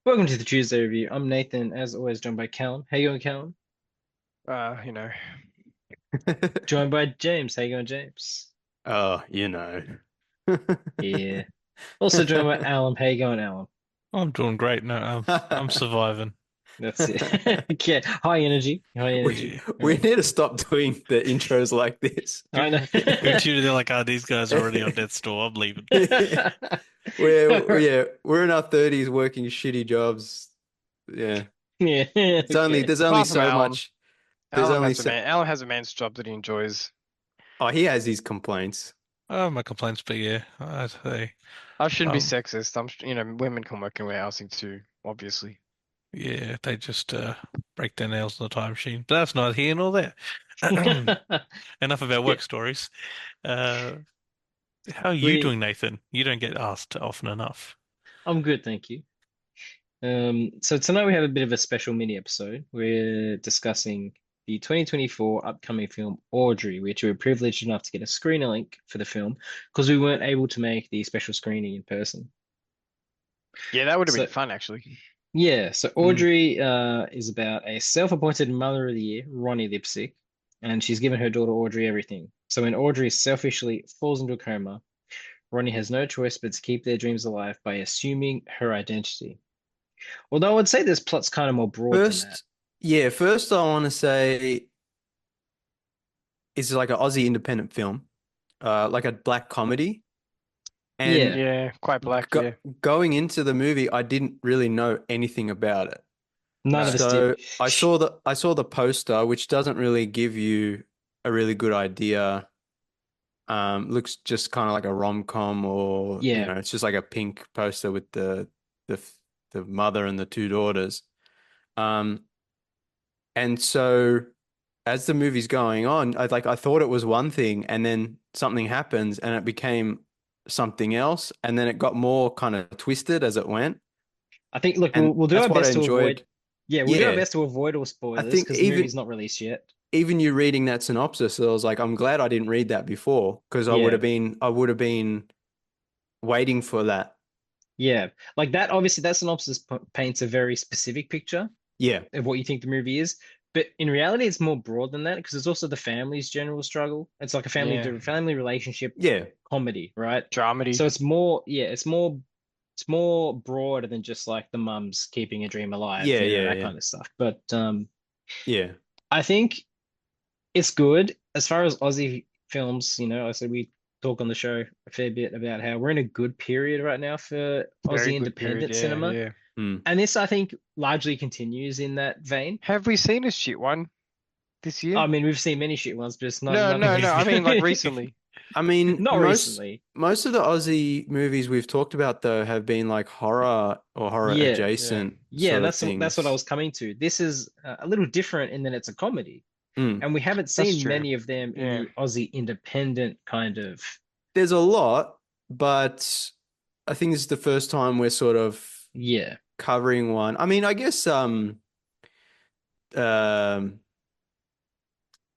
Welcome to the Tuesday review. I'm Nathan, as always, joined by Callum. How you going, Callum? Uh, you know, Joined by James. How you going, James? Oh, you know. Yeah. Also joined by Alan. How you going, Alan? I'm doing great. No, I'm surviving. That's it. Okay. High energy. High We energy. All we right. need to stop doing the intros like this. I know. Go to they're like, these guys are already on death's door. I'm leaving. We're in our 30s working shitty jobs. Yeah. Yeah. It's only Okay. there's only apart from so Alan, much. There's Alan only has a so man. Alan has a man's job that he enjoys. Oh, he has his complaints. Oh, my complaints, but yeah, hey, I shouldn't be um, sexist. Women can work in warehousing too, obviously. yeah, they just break their nails on the time machine. But that's neither here nor there. Enough about Yeah. work stories. Uh, how are you We doing, Nathan? You don't get asked often enough. I'm good, thank you. So tonight we have a bit of a special mini episode. We're discussing the 2024 upcoming film Audrey, which we were privileged enough to get a screener link for the film because we weren't able to make the special screening in person. Yeah, that would have been So fun actually. yeah, so Mm. Audrey is about a self-appointed mother of the year, Ronnie Lipstick, and she's given her daughter Audrey everything. So when Audrey selfishly falls into a coma, Ronnie has no choice but to keep their dreams alive by assuming her identity. Although I would say this plot's kind of more broad than that. First, first I want to say it's like an Aussie independent film, like a black comedy. And Yeah, Yeah, quite black. go Yeah, going into the movie, I didn't really know anything about it. none of no. us did. So I saw the poster, which doesn't really give you a really good idea. Looks just kind of like a rom-com, or Yeah, it's just like a pink poster with the the mother and the two daughters. Um, and so as the movie's going on, I thought it was one thing, and then something happens, and it became something else, and then it got more kind of twisted as it went, I think. Look, we'll and we'll do that's our what I best to avoid. enjoyed. Yeah, we'll do our Yeah, best to avoid all I spoilers think because the movie's not released yet. even you reading that synopsis, I was like, I'm glad I didn't read that before because Yeah, I would have been waiting for that. yeah. Like that. Obviously, that synopsis paints a very specific picture Yeah, of what you think the movie is. But in reality, it's more broad than that because it's also the family's general struggle. It's like a Yeah, family relationship yeah, comedy, right? So dramedy. it's more, yeah, it's more broader than just like the mum's keeping a dream alive, yeah, yeah, that yeah, kind of stuff. But yeah, I think it's good as far as Aussie films, I said we talk on the show a fair bit about how we're in a good period right now for Very Aussie good period. independent Yeah, cinema. yeah. mm. And this, I think, largely continues in that vein. Have we seen a shit one this I year? mean, we've seen many shit ones, but it's not No, nothing no, no. I we've mean, like recently. I mean, not most recently. most of the Aussie movies we've talked about though have been like horror or horror Yeah. Yeah. adjacent Yeah, sort and of that's what I things. was coming to. This is a little different in that it's a comedy. Mm. And we haven't That's seen true. many of them in Yeah. the Aussie independent kind of. There's a lot, but I think this is the first time we're sort of Yeah. covering one. I mean, I guess um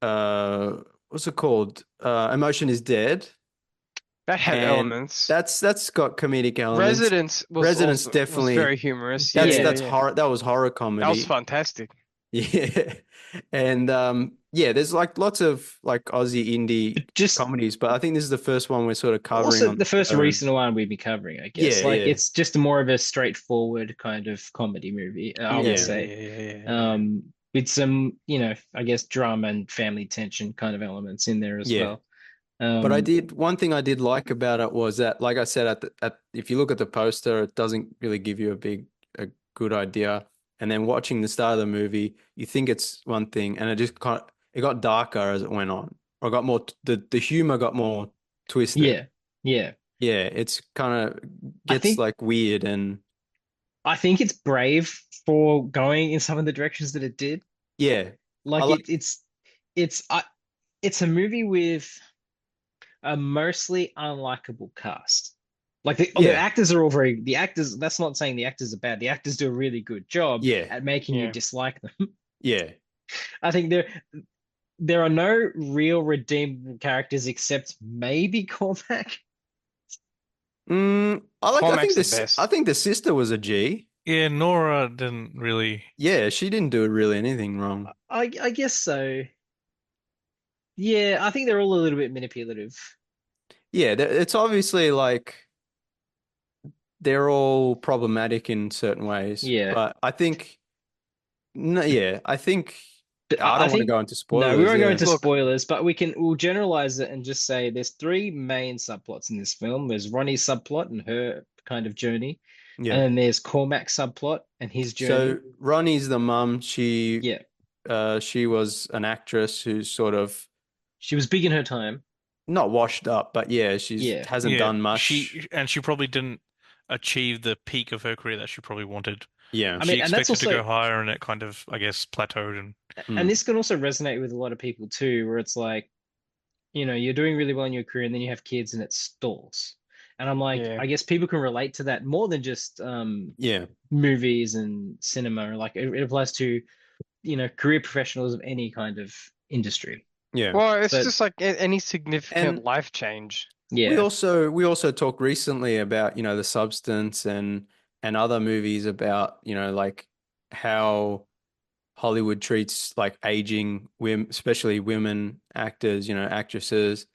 uh what's it called? Emotion is Dead, That had and elements. that's got comedic elements. Residence Residence was definitely very humorous. Yeah, that's yeah, Yeah. that's yeah. horror that was horror That was comedy. fantastic. Yeah. And yeah, there's like lots of like Aussie indie Just comedies, but I think this is the first one we're sort of covering also on the the first show. And recent one we've been covering, I guess. yeah, Like yeah. it's just more of a straightforward kind of comedy movie, I would Yeah, Yeah. yeah, say. yeah, yeah, yeah, yeah. With some, I guess drama and family tension kind of elements in there as Yeah. well. But Um, one thing I did like about it was that, like I said, if you look at the poster, it doesn't really give you a good idea. And then watching the start of the movie, you think it's one thing, and it got darker as it went on, or got more, the humor got more twisted. yeah, yeah. Yeah, it's kind of I gets think like weird and I think it's brave for going in some of the directions that it did. yeah, I Like like, it's I, it's a movie with a mostly unlikable cast. Like the yeah, actors are all the actors. That's not saying the actors are bad. The actors do a really good job yeah, at making you Yeah. dislike them. yeah. I think there are no real redeemable characters except maybe Cormac. I Cormac's think the this. I best. think the sister was a G. Yeah, Nora didn't really. Yeah, she didn't do really anything wrong. I guess so. Yeah, I think they're all a little bit manipulative. Yeah, it's obviously like they're all problematic in certain ways, Yeah. but I think no, yeah, I think But I I don't want to think go into no, we spoilers. won't go Yeah, into Look, spoilers, but we'll generalize it and just say there's three main subplots in this film. There's Ronnie's subplot and her kind of journey, and yeah. then there's Cormac's subplot and his So journey. Ronnie's the mum. Yeah, She was an actress who's sort of she was big in her time. not washed up, but yeah, she's Yeah, hasn't Yeah, done much. she probably didn't achieve the peak of her career that she probably wanted. Yeah. I mean, She and that's expected to also go higher, and it kind of, I guess, plateaued. And and Mm. this can also resonate with a lot of people too, where it's like, you're doing really well in your career and then you have kids and it stalls. And I'm like, yeah. I guess people can relate to that more than just Yeah. movies and cinema. Like it applies to, career professionals of any kind of industry. Yeah. Well, it's So just like any significant And life change. we yeah, also talked recently about, The Substance and other movies about, like how Hollywood treats like aging women, especially women actors, actresses,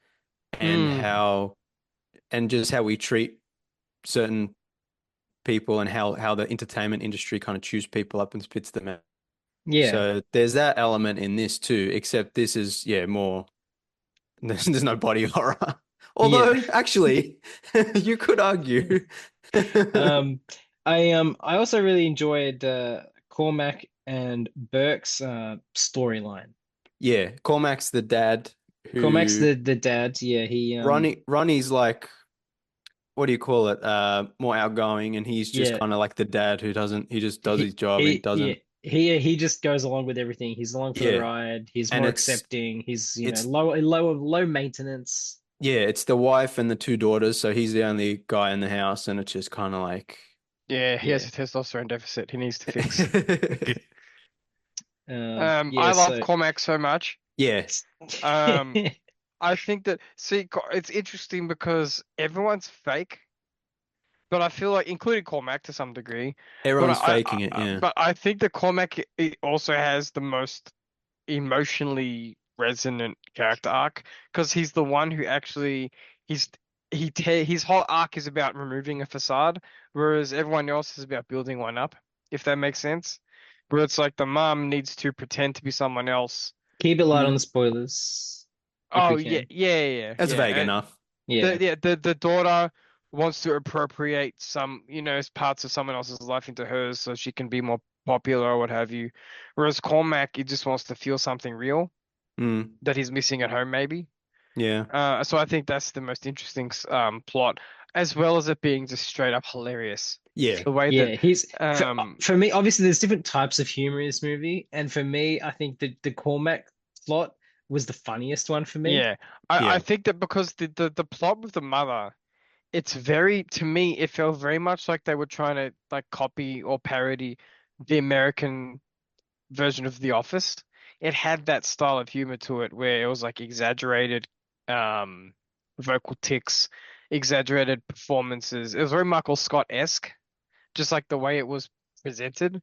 and Mm, how and just how we treat certain people and how the entertainment industry kind of chews people up and spits them out. yeah, So there's that element in this too, except this is more there's no body horror. yeah. Although actually you could argue. Um, I also really enjoyed Cormac and Burke's storyline. Yeah, Cormac's the dad Cormac's who the dad. Yeah, Ronnie's like what do you call it? More outgoing, and he's just yeah. kind of like the dad who doesn't. He just does his job and Yeah, doesn't. he just goes along with everything. He's along for the Yeah, ride. He's and more accepting. He's, it's low maintenance. yeah, it's the wife and the two daughters, so he's the only guy in the house, and it's just kind of like yeah, he has Yeah. a testosterone deficit he needs to fix. Yeah, I love so Cormac so much. yeah, Um, I think that it's interesting because everyone's fake, but I feel like, including Cormac to some degree, but everyone's faking it. Yeah, I think that Cormac also has the most emotionally resonant character arc because he's the one who actually he's his whole arc is about removing a facade, whereas everyone else is about building one up, if that makes sense. Where it's like the mom needs to pretend to be someone else. keep it light on Mm. the spoilers if Oh we yeah, can. That's vague And enough. Yeah. the daughter wants to appropriate some, parts of someone else's life into hers so she can be more popular or what have you. Whereas Cormac, he just wants to feel something real Mm. that he's missing at home, maybe. Yeah, So I think that's the most interesting plot, as well as it being just straight up hilarious. yeah, The way that Yeah, he's um for me, obviously there's different types of humor in this movie, and for me, I think the Cormac plot was the funniest one for me. yeah, I yeah, think that because the plot with the mother, it's very, to me, it felt very much like they were trying to like copy or parody the American version of The Office. It had that style of humor to it where it was like exaggerated um vocal tics, exaggerated performances. It was very Michael Scott-esque, just like the way it was presented.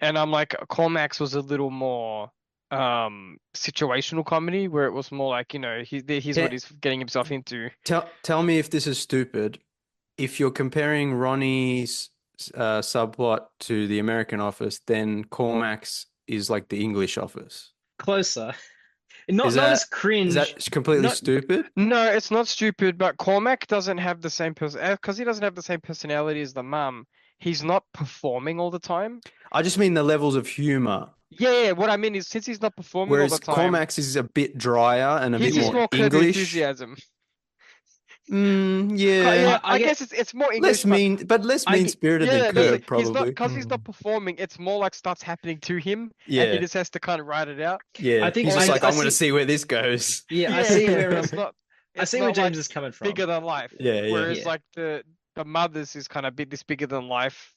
And I'm like, Cormax was a little more situational comedy where it was more like, here's what Te- he's getting himself into. tell me if this is stupid. If you're comparing Ronnie's subplot to the American Office, then Cormac's is like the English Office. Closer, Is not as that is cringe. that completely Not stupid? No, it's not stupid, but Cormac doesn't have the same person because he doesn't have the same personality as the mum. He's not performing all the time. I just mean the levels of humor. Yeah, what I mean is since he's not performing all the Whereas time, Cormac's is a bit drier and a he's bit just more more Curb English. Enthusiasm. Yeah, Yeah, I I get guess it's more less English, but mean, but less I get mean-spirited than yeah, that's Curb, it. He's not, probably. because he's not performing. It's more like stuff's happening to him, and he Yeah, just has to kind of write it out. I yeah. think He's just like, I I'm going to see. see where this goes. Yeah, I Yeah, see yeah, where but I it's see where not like James is coming from. bigger than life. Yeah, yeah, Whereas Yeah, like the mother's is kind of this bigger than life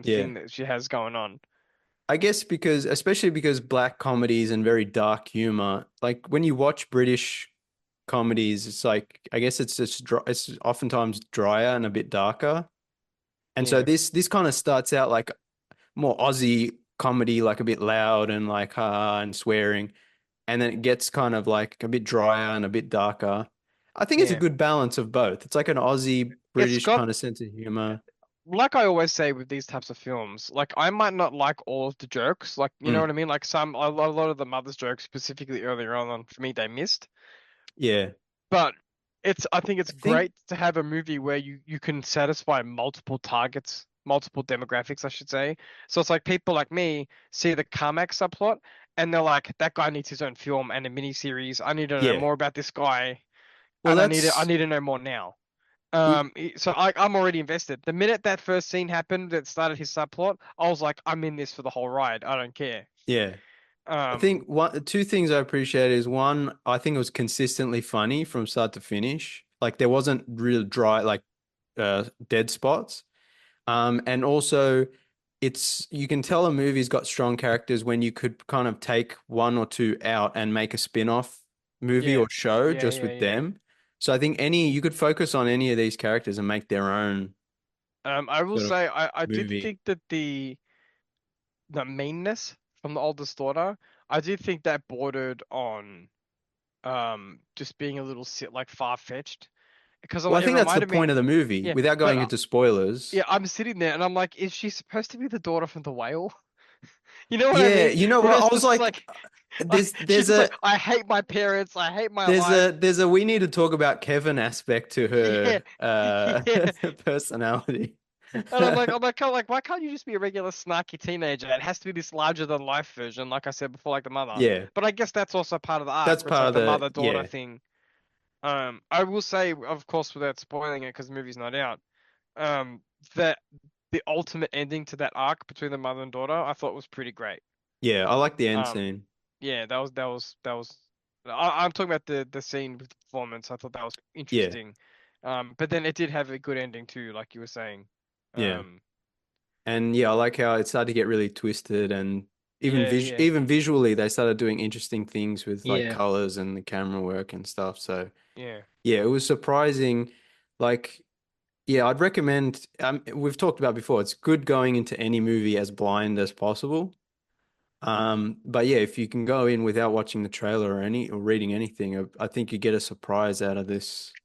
yeah. thing that she has going on. I guess especially because black comedies and very dark humor, like when you watch British comedies, it's like, I guess it's just it's oftentimes drier and a bit darker. And so Yeah. this kind of starts out like more Aussie comedy, like a bit loud and like and swearing, and then it gets kind of like a bit drier and a bit darker. I think it's a Yeah. good balance of both. It's like an Aussie It's British got kind of sense of humor. like I always say with these types of films, like I might not like all of the jokes, like you know what Mm, I mean? Like a lot of the mother's jokes, specifically earlier on, for me they missed. yeah, But I think it's I think great to have a movie where you can satisfy multiple targets, multiple demographics, I should say. So it's like people like me see the Carmack subplot and they're like, that guy needs his own film and a mini series. I need to know yeah. more about this guy, Well, and I that's need to know more now. it, So I'm already invested. The minute that first scene happened that started his subplot, I was like, I'm in this for the whole ride. I don't care. yeah. I Um, think two things I appreciate is one, I think it was consistently funny from start to finish. Like there wasn't real dry, like dead spots. And also it's you can tell a movie's got strong characters when you could kind of take one or two out and make a spin-off movie yeah, or show yeah, just yeah, with yeah. them. So I think any you could focus on any of these characters and make their own I will sort of say I did movie. think that the meanness from the oldest daughter, I did think that bordered on just being a little like far-fetched because Well, I it think that's the reminded me, point of the movie, yeah, without but going into spoilers. yeah, I'm sitting there and I'm like, is she supposed to be the daughter from the whale? You know what I Yeah, mean? you know Where what? it's I was just like, like, she's there's just like, a I hate my parents, I hate my life. there's a we need to talk about Kevin aspect to Yeah, her yeah. personality. And I'm like, why can't you just be a regular snarky teenager? It has to be this larger than life version, like I said before, like the mother. Yeah, But I guess that's also part of the arc, that's where it's part like of the the mother-daughter yeah. thing. I will say, of course, without spoiling it, because the movie's not out, um, that the ultimate ending to that arc between the mother and daughter, I thought was pretty great. Yeah, I like the end Um, scene. yeah, that was. I'm talking about the scene with the performance. I thought that was Yeah, interesting. But then it did have a good ending too, like you were saying. yeah. Um, And yeah, I like how it started to get really twisted and yeah, yeah, even visually they started doing interesting things with like Yeah. colors and the camera work and stuff. So yeah. yeah, it was surprising. Like yeah, I'd recommend we've talked about before, it's good going into any movie as blind as possible. But yeah, if you can go in without watching the trailer or reading anything, I think you get a surprise out of this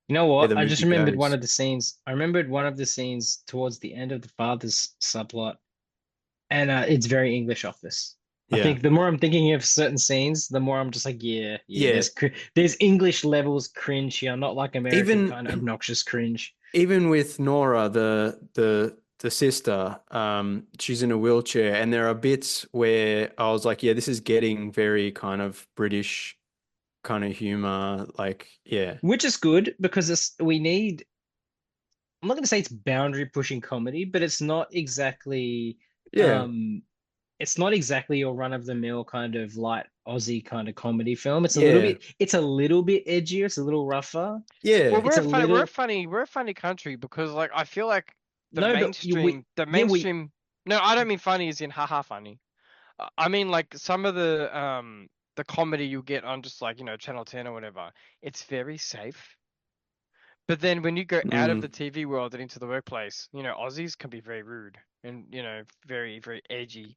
You know where what? the I just movie remembered one goes. of the scenes. I remembered one of the scenes towards the end of the father's subplot, and it's very English Office. I Yeah. think the more I'm thinking of certain scenes, the more I'm just like, yeah, yeah. Yeah. There's English levels cringe here, not like American Even kind of obnoxious cringe. even with Nora, the sister, she's in a wheelchair, and there are bits where I was like, yeah, this is getting very kind of British kind of humor. Like, yeah, Which is good because we need. I'm not going to say it's boundary pushing comedy, but yeah, um it's not exactly your run of the mill kind of light Aussie kind of comedy film. yeah, It's a little bit edgier, it's a little rougher. Well, yeah, It's a little we're a funny country because like I feel like no, but the yeah, we mainstream. No, I don't mean funny as in haha funny. I mean like some of the comedy you get on just like Channel 10 or whatever. It's very safe. But then when you go out of mm. the TV world and into the workplace, Aussies can be very rude and very very edgy.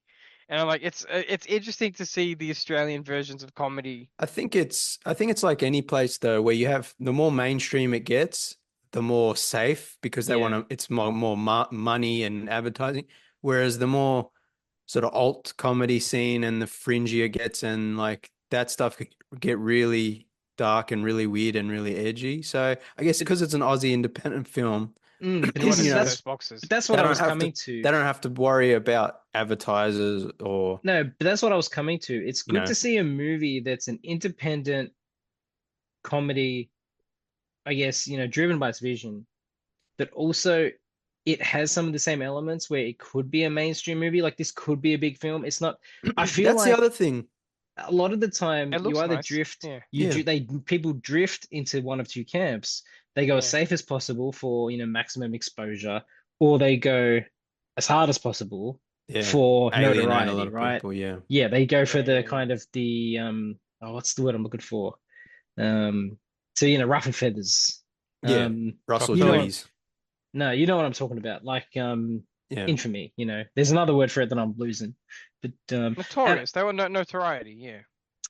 And I'm like, it's interesting to see the Australian versions of comedy. I think it's like any place though where you have the more mainstream it gets, the more safe because they want yeah. to. It's more money and advertising. Whereas the more sort of alt comedy scene and the fringier it gets and like that stuff could get really dark and really weird and really edgy. So I guess But, because it's an Aussie independent film, but You want this to is you know, tick those but boxes. that's they what I don't was have to coming to. they don't have to worry about advertisers or No, but that's what I was coming to. It's you good know, to see a movie that's an independent comedy, I guess, driven by its vision, but also it has some of the same elements where it could be a mainstream movie. Like this could be a big film. It's not, I feel that's the other like thing. a lot of the time It you looks either nice. drift, Yeah, Yeah. people drift into one of two camps. They go as yeah. safe as possible for, maximum exposure, or they go as hard as possible Yeah. for Alienate a lot notoriety, of right? people. Yeah. Yeah, they go for Yeah, the yeah, yeah. kind of the oh, what's the word I'm looking for? Um, so ruffle feathers. Yeah. Russell You know what? Chocolatey. Titties. No, you know what I'm talking about. Like Yeah. infamy. There's another word for it that I'm losing, but and Notorious. They were no notoriety. Yeah.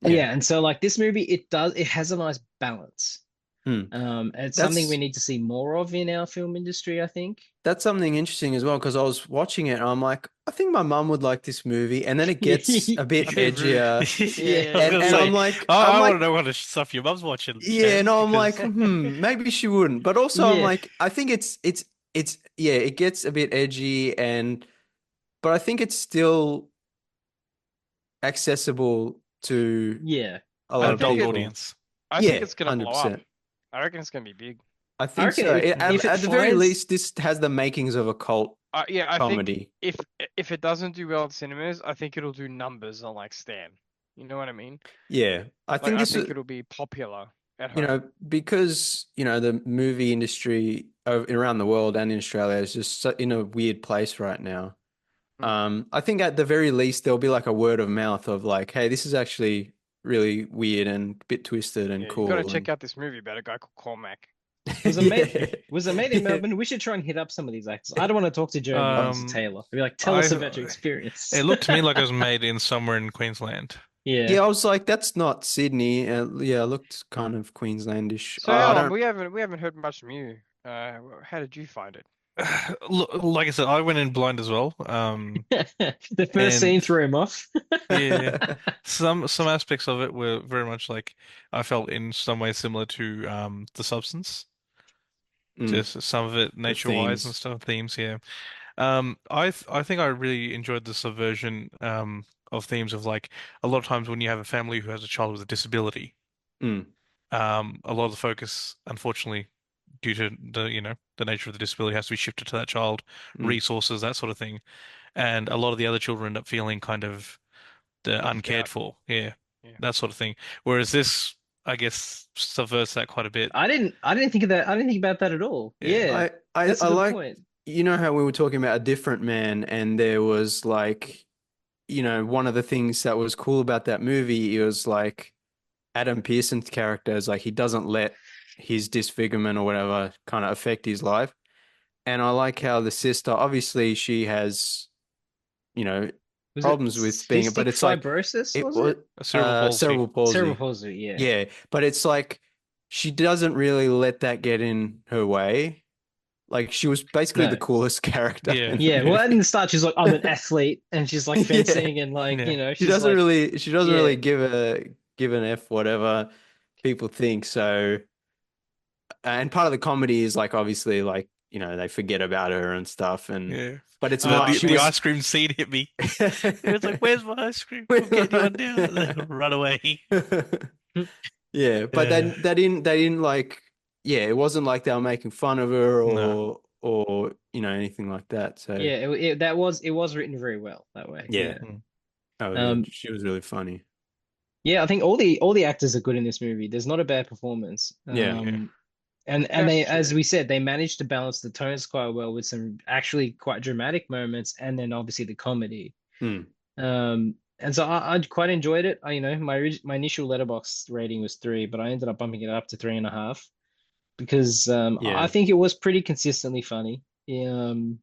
Yeah. yeah, and so like this movie, it has a nice balance. Hmm. And it's something we That's need to see more of in our film industry, I think. that's something interesting as well because I was watching it and I'm like, I think my mum would like this movie, and then it gets a bit A bit rude. edgier, Yeah, I was yeah, and gonna and say, I'm like, I want to know what the stuff your mum's watching, yeah, Shane, no, I'm like, because maybe she wouldn't, but also I'm Yeah, like, I think it's yeah, it gets a bit edgy, but I think it's still accessible to yeah. a I lot of think adult it. people. audience. I think Yeah, it's gonna blow up. 100%. I reckon it's gonna be big. I I think reckon so. At, if it at the very finds, least, this has the makings of a cult Yeah, I think comedy. if if it doesn't do well in cinemas, I think it'll do numbers on like Stan. You know what I mean? Yeah, I Like think I this think is, it'll be popular at home. because, the movie industry around the world and in Australia is just in a weird place right now. Mm. I think at the very least there'll be like a word of mouth of like, hey, this is actually really weird and a bit twisted and Yeah, you got to cool check and out this movie about a guy called Cormac. was it made yeah, was it made in yeah. Melbourne? We should try and hit up some of these actors. I don't want to talk to Jeremy Irons or Um, Taylor. I'd be like, tell us about your I experience. it looked to me like it was made in somewhere in Queensland. Yeah. Yeah, I was like, that's not Sydney. Yeah, it looked kind of Queenslandish. So I Alan, don't. we haven't heard much from you. How did you find it? Look, like I said, I went in blind as well. The first scene And threw him off. yeah, some aspects of it were very much like I felt in some ways similar to The Substance. Mm, Just some of it the nature-wise and themes. stuff, themes, yeah. I think I really enjoyed the subversion of themes of like a lot of times when you have a family who has a child with a disability, Mm, a lot of the focus, unfortunately, due to the nature of the disability has to be shifted to that child, mm. resources, that sort of thing. And a lot of the other children end up feeling kind of Left uncared out. for. Yeah, Yeah. that sort of thing. Whereas this, I guess, subverts that quite a bit. I didn't think of that. I didn't think about that at all. Yeah. Yeah, that's a I good like, point. how we were talking about A Different Man, and there was like, one of the things that was cool about that movie, it was like Adam Pearson's character is like he doesn't let his disfigurement or whatever kind of affect his life. And I like how the sister, obviously she has, you know, Was it problems with being, but cystic it's like fibrosis, it was was it? Cerebral palsy. cerebral Cerebral palsy. palsy, yeah. Yeah, but it's like she doesn't really let that get in her way. Like she was basically the No. coolest character Yeah. in the Yeah, well, at movie. the start, she's like, I'm an athlete, and she's like Yeah. fencing, and like, Yeah. she's like, She doesn't yeah, really give an F whatever people think. So, and part of the comedy is like obviously like, they forget about her and stuff, and Yeah. but it's The not, the, she the was ice cream scene hit me. It's like, where's my ice cream? I'm getting one now. Run away. Yeah, but Yeah. they didn't like, yeah, it wasn't like they were making fun of her No. or anything like that. So yeah. It was written very well that way. yeah, Yeah. Mm. oh yeah, Um, she was really funny. yeah, I think all the actors are good in this movie. There's not a bad performance. Yeah. Yeah. And That's they, as true. we said, they managed to balance the tones quite well with some actually quite dramatic moments, and then obviously the comedy. Mm, And so I quite enjoyed it. My initial letterbox rating was 3, but I ended up bumping it up to 3.5 because I yeah. think it was pretty consistently funny. Even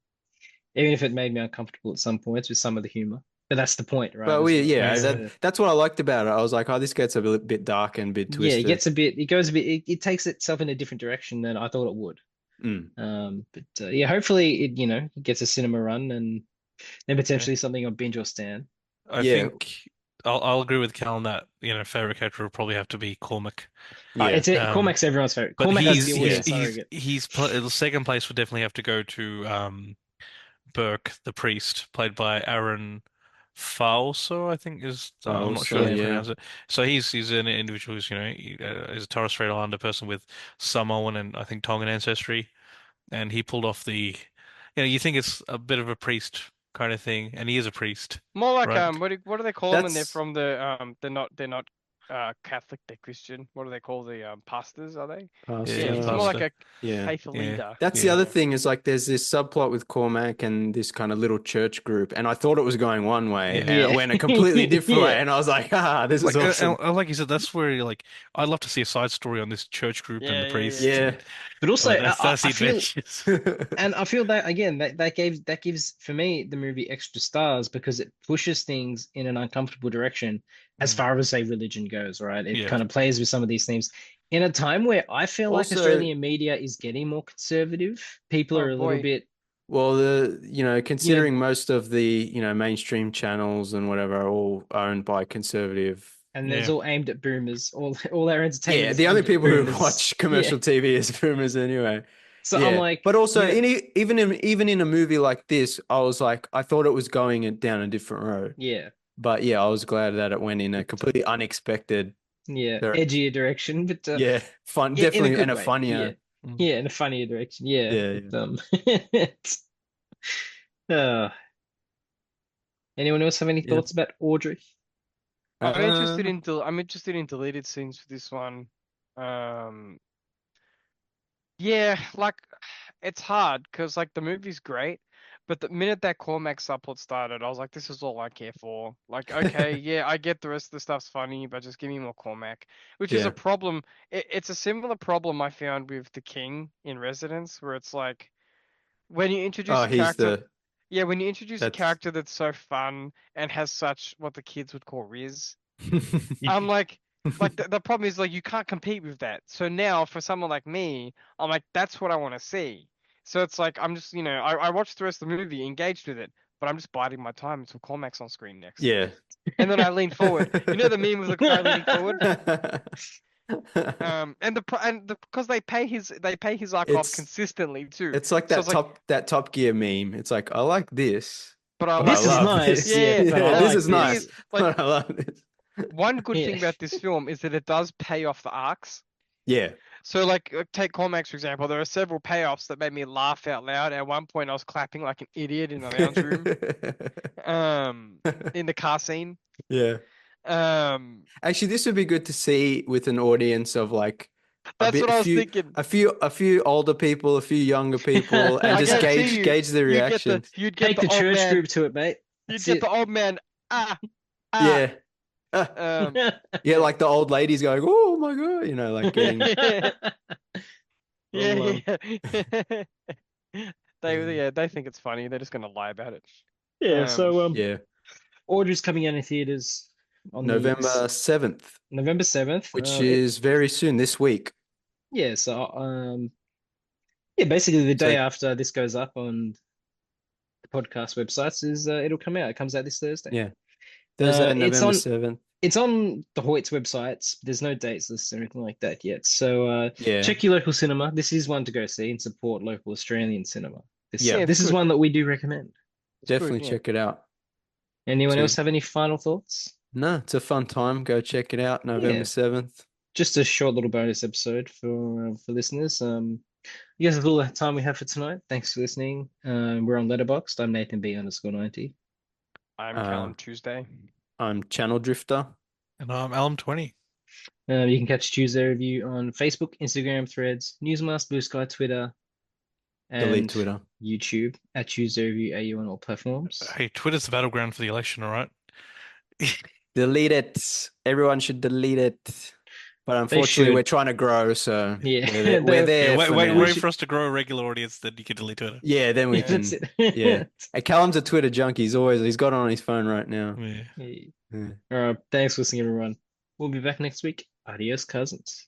if it made me uncomfortable at some points with some of the humor. But that's the point, right? But Is yeah, is Yeah. that's what I liked about it. I was like, oh, this gets a bit dark and a bit yeah, twisted. it goes a bit, it takes itself in a different direction than I thought it would. Mm, But yeah, hopefully it gets a cinema run and then Yeah. potentially something on Binge or Stan. I yeah, think I'll agree with Cal on that. Favorite character will probably have to be Cormac. yeah, Cormac's everyone's favorite. But Cormac is the yeah, audience surrogate. the second place would definitely have to go to Burke, the priest, played by Aaron Falso, I think is I'm not sure also, how you Yeah. yeah, pronounce it. So he's an individual who's is a Torres Strait Islander person with Samoan and I think Tongan ancestry, and he pulled off you think it's a bit of a priest kind of thing, and he is a priest, More like right? what do they call them when they're that's from the they're not Catholic, they're Christian. What do they call the pastors? Are they? Oh, Yeah, Yeah, he's so, more like pastor. a yeah. faithful Yeah. leader. That's the Yeah. other thing is like there's this subplot with Cormac and this kind of little church group, and I thought it was going one way, Yeah. and Yeah. it went a completely different way, Yeah. and I was like, this is Like awesome. like you said, that's where like I'd love to see a side story on this church group and the priest, Yeah. and But also, like that's the I feel, adventures. and I feel that again, that gives for me the movie extra stars because it pushes things in an uncomfortable direction as Mm. far as say religion goes, right? It Yeah. kind of plays with some of these themes in a time where I feel like Also, Australian media is getting more conservative. People Oh are a little boy. bit, well, you know, considering most of the, mainstream channels and whatever are all owned by conservative. and it's Yeah. all aimed at boomers. All our entertainment Yeah, is the only aimed at people who boomers. watch Yeah. commercial TV is boomers anyway. So I'm Yeah, like, but also you know, even in a movie like this, I was like, I thought it was going down a different road. yeah, But yeah, I was glad that it went in a completely unexpected yeah, direction. edgier direction, but Yeah, fun, in a definitely, good and a way. Yeah. funnier. Mm. Yeah, in a funnier direction. Yeah. Yeah, But, uh, anyone else have any yeah. thoughts about Audrey? I'm interested in deleted scenes for this one. Um, yeah, like it's hard because like the movie's great, but the minute that Cormac subplot started, I was like, this is all I care for. Like, okay, yeah, I get the rest of the stuff's funny, but just give me more Cormac, which is Yeah. a problem. It's a similar problem I found with the King in Residence, where it's like when you introduce Oh, a he's character, the yeah, when you introduce a that's character that's so fun and has such what the kids would call riz. I'm like the problem is like you can't compete with that. So now for someone like me, I'm like, that's what I want to see. So it's like I'm just, I watched the rest of the movie, engaged with it, but I'm just biding my time until Cormac's on screen next. yeah. And then I lean forward. You know the meme of the guy leaning forward? Because they pay his arc off It's consistently too. it's like So it's like, that Top Gear meme. It's like I like this, but I but I This love is this. love nice, this. yeah, Yeah, but I Yeah, and this like is the thing nice, is, this. like, but I love this. one good Yeah. thing about this film is that it does pay off the arcs. Yeah. So, like, take Cormax, for example. There are several payoffs that made me laugh out loud. At one point, I was clapping like an idiot in the lounge room, in the car scene. Yeah. Um, Actually, this would be good to see with an audience of like that's what I was thinking. a few older people, a few younger people, and I just guarantee you, gauge the reactions. you'd get Take the the old church man, group to it, mate. you'd That's get it. the old man. Ah, Yeah. Um, Yeah, like the old ladies going, "Oh my God," like getting yeah, Well, yeah. They think it's funny. They're just gonna lie about it. yeah, Um, so yeah. Audrey's coming out in theaters on November 7th, November 7th. which is very soon this week. Yeah, so yeah, basically the day So after this goes up on the podcast websites is it'll come out. It comes out this Thursday. yeah, Thursday, It's November on 7th. it's on the Hoyt's websites. There's no dates listed or anything like that yet. So Yeah. check your local cinema. This is one to go see and support local Australian cinema. Yeah. it's This is good. one that we do recommend. It's good, Definitely yeah. check it out. Anyone Too. else have any final thoughts? No, it's a fun time. Go check it out, November Yeah. 7th. Just a short little bonus episode for listeners. I guess that's all the time we have for tonight. Thanks for listening. We're on Letterboxd. I'm Nathan B_90. I'm Uh, Callum Tuesday. I'm Channel Drifter. And I'm Alum20. You can catch Tuesday Review on Facebook, Instagram, Threads, Newsmaster, Blue Sky, Twitter, Delete and Twitter. YouTube at Tuesday Review AU on all platforms. Hey, Twitter's the battleground for the election, all right? Delete it. Everyone should delete it. But They unfortunately, should. we're trying to grow, so Yeah. we're there Yeah, for wait now. for us to grow a regular audience, then you can delete Twitter. Yeah, then we Yeah, can. that's it. Yeah. Hey, Callum's a Twitter junkie. He's got it on his phone right now. Yeah. Yeah. Yeah. All right. Thanks for listening, everyone. We'll be back next week. Adios, cousins.